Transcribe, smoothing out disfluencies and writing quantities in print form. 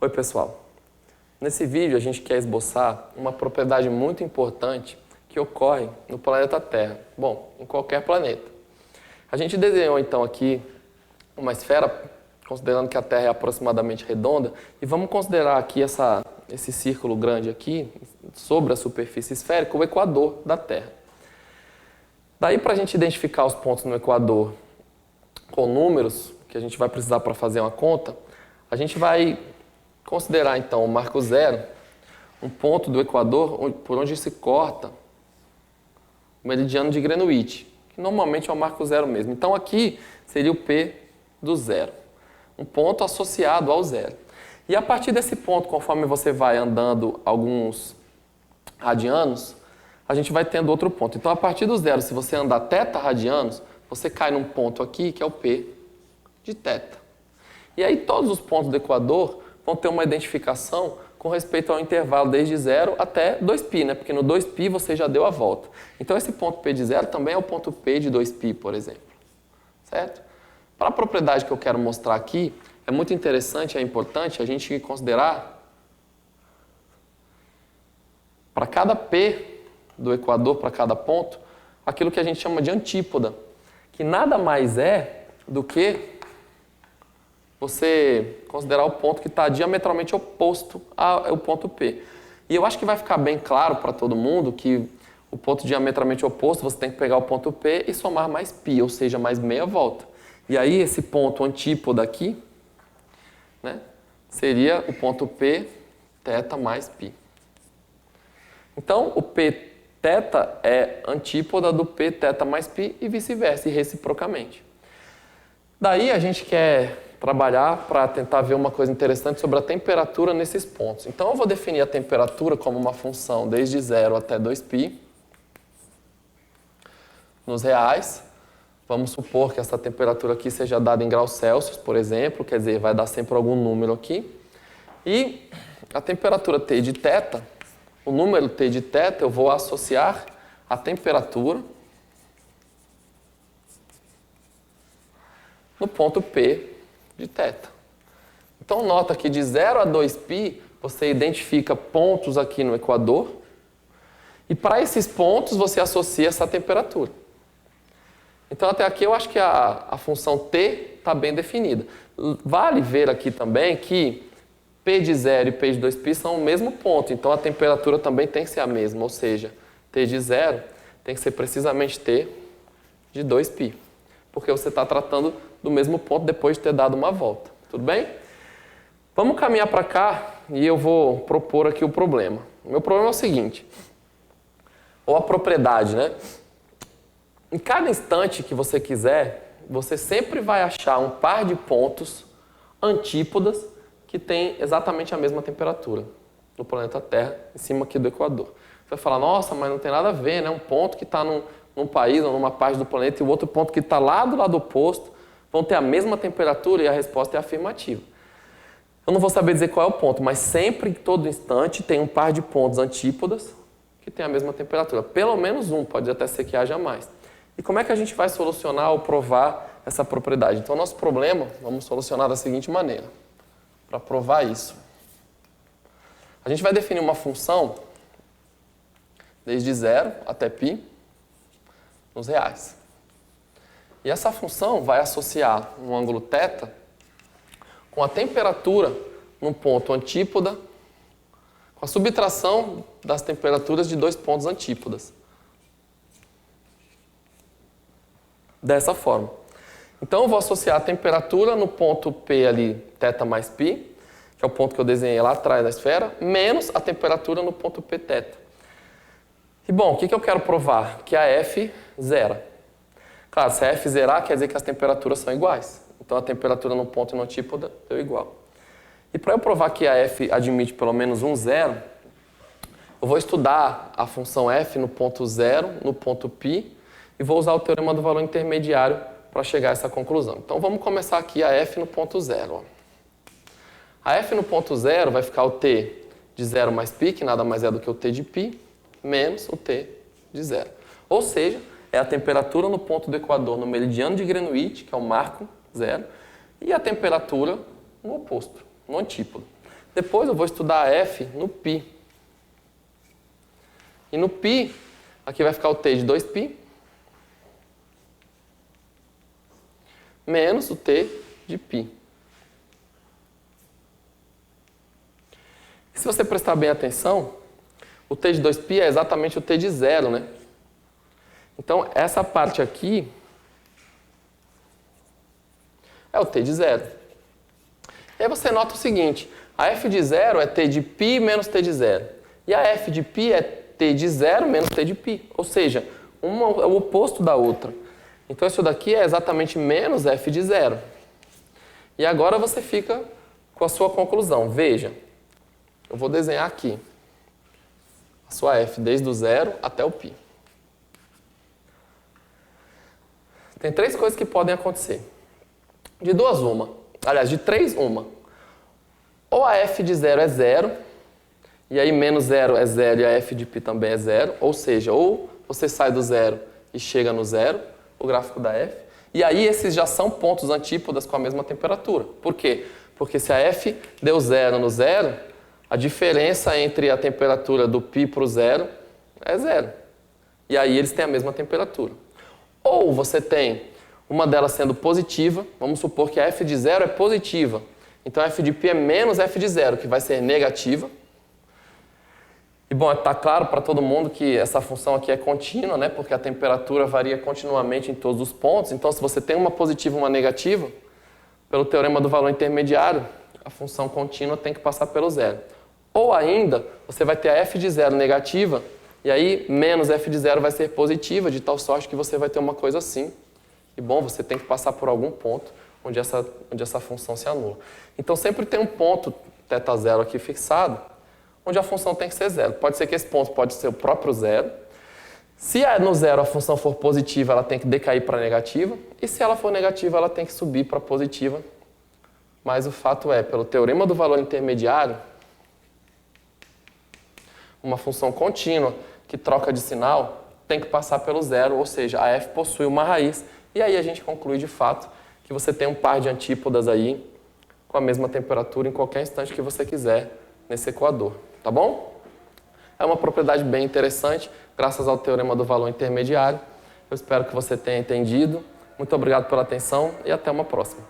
Oi, pessoal. Nesse vídeo a gente quer esboçar uma propriedade muito importante que ocorre no planeta Terra. Bom, em qualquer planeta. A gente desenhou então aqui uma esfera, considerando que a Terra é aproximadamente redonda, e vamos considerar aqui esse círculo grande aqui, sobre a superfície esférica, o equador da Terra. Daí, para a gente identificar os pontos no equador com números, que a gente vai precisar para fazer uma conta, a gente vai considerar então o marco zero, um ponto do equador por onde se corta o meridiano de Greenwich, que normalmente é o marco zero mesmo. Então aqui seria o P do zero, um ponto associado ao zero. E a partir desse ponto, conforme você vai andando alguns radianos, a gente vai tendo outro ponto. Então a partir do zero, se você andar θ radianos, você cai num ponto aqui que é o P de θ. E aí todos os pontos do equador vão ter uma identificação com respeito ao intervalo desde 0 até 2π, né? Porque no 2π você já deu a volta. Então esse ponto P de 0 também é o ponto P de 2π, por exemplo. Certo? Para a propriedade que eu quero mostrar aqui, é muito interessante, é importante a gente considerar para cada P do equador, para cada ponto, aquilo que a gente chama de antípoda, que nada mais é do que você considerar o ponto que está diametralmente oposto ao ponto P. E eu acho que vai ficar bem claro para todo mundo que o ponto diametralmente oposto, você tem que pegar o ponto P e somar mais π, ou seja, mais meia volta. E aí esse ponto antípoda aqui, né, seria o ponto P θ mais π. Então, o P θ é antípoda do P θ mais π e vice-versa, e reciprocamente. Daí a gente quer trabalhar para tentar ver uma coisa interessante sobre a temperatura nesses pontos. Então eu vou definir a temperatura como uma função desde 0 até 2π nos reais. Vamos supor que essa temperatura aqui seja dada em graus Celsius, por exemplo, quer dizer, vai dar sempre algum número aqui. E a temperatura T de θ, o número T de θ, eu vou associar a temperatura no ponto P de θ. Então nota que de 0 a 2π você identifica pontos aqui no equador e para esses pontos você associa essa temperatura. Então até aqui eu acho que a função t está bem definida. Vale ver aqui também que P de 0 e P de 2π são o mesmo ponto, então a temperatura também tem que ser a mesma, ou seja, T de 0 tem que ser precisamente T de 2π, porque você está tratando do mesmo ponto depois de ter dado uma volta. Tudo bem? Vamos caminhar para cá e eu vou propor aqui o problema. O meu problema é o seguinte, ou a propriedade, né? Em cada instante que você quiser, você sempre vai achar um par de pontos antípodas que tem exatamente a mesma temperatura no planeta Terra, em cima aqui do equador. Você vai falar, nossa, mas não tem nada a ver, né? Um ponto que está num país ou numa parte do planeta e o outro ponto que está lá do lado oposto vão ter a mesma temperatura, e a resposta é afirmativa. Eu não vou saber dizer qual é o ponto, mas sempre, em todo instante, tem um par de pontos antípodas que tem a mesma temperatura. Pelo menos um, pode até ser que haja mais. E como é que a gente vai solucionar ou provar essa propriedade? Então, nosso problema, vamos solucionar da seguinte maneira, para provar isso. A gente vai definir uma função desde 0 até π nos reais. E essa função vai associar um ângulo θ com a temperatura num ponto antípoda, com a subtração das temperaturas de dois pontos antípodas. Dessa forma. Então eu vou associar a temperatura no ponto P ali, θ mais π, que é o ponto que eu desenhei lá atrás da esfera, menos a temperatura no ponto P θ. E bom, o que eu quero provar? Que a F zera. Claro, se a F zerar, quer dizer que as temperaturas são iguais. Então, a temperatura no ponto e no antípoda deu igual. E para eu provar que a F admite pelo menos um zero, eu vou estudar a função F no ponto 0, no ponto π, e vou usar o teorema do valor intermediário para chegar a essa conclusão. Então, vamos começar aqui a F no ponto 0. A F no ponto 0 vai ficar o T de 0 mais π, que nada mais é do que o T de π, menos o T de 0. Ou seja, é a temperatura no ponto do equador, no meridiano de Greenwich, que é o marco zero, e a temperatura no oposto, no antípodo. Depois eu vou estudar a f no π. E no π, aqui vai ficar o t de 2π menos o t de π. Se você prestar bem atenção, o t de 2π é exatamente o t de 0, né? Então, essa parte aqui é o t de 0. E aí você nota o seguinte, a f de 0 é t de π menos t de 0. E a f de π é t de 0 menos t de π. Ou seja, uma é o oposto da outra. Então, isso daqui é exatamente menos f de 0. E agora você fica com a sua conclusão. Veja, eu vou desenhar aqui a sua f desde o 0 até o π. Tem 3 coisas que podem acontecer. De 2, uma. Aliás, de 3, uma. Ou a f de 0 é 0, e aí menos 0 é 0 e a f de π também é 0. Ou seja, ou você sai do 0 e chega no 0, o gráfico da f. E aí esses já são pontos antípodas com a mesma temperatura. Por quê? Porque se a f deu 0 no 0, a diferença entre a temperatura do π para o 0 é 0. E aí eles têm a mesma temperatura. Ou você tem uma delas sendo positiva, vamos supor que a f de 0 é positiva. Então a f de π é menos f de 0, que vai ser negativa. E bom, está claro para todo mundo que essa função aqui é contínua, né? Porque a temperatura varia continuamente em todos os pontos. Então, se você tem uma positiva e uma negativa, pelo teorema do valor intermediário, a função contínua tem que passar pelo 0. Ou ainda, você vai ter a f de 0 negativa, e aí menos f de 0 vai ser positiva, de tal sorte que você vai ter uma coisa assim. E bom, você tem que passar por algum ponto onde essa função se anula. Então, sempre tem um ponto θ0 aqui fixado, onde a função tem que ser 0. Pode ser que esse ponto pode ser o próprio 0. Se no 0 a função for positiva, ela tem que decair para negativa. E se ela for negativa, ela tem que subir para positiva. Mas o fato é, pelo teorema do valor intermediário, uma função contínua que troca de sinal tem que passar pelo 0, ou seja, a f possui uma raiz. E aí a gente conclui de fato que você tem um par de antípodas aí com a mesma temperatura em qualquer instante que você quiser nesse equador. Tá bom? É uma propriedade bem interessante, graças ao teorema do valor intermediário. Eu espero que você tenha entendido. Muito obrigado pela atenção e até uma próxima.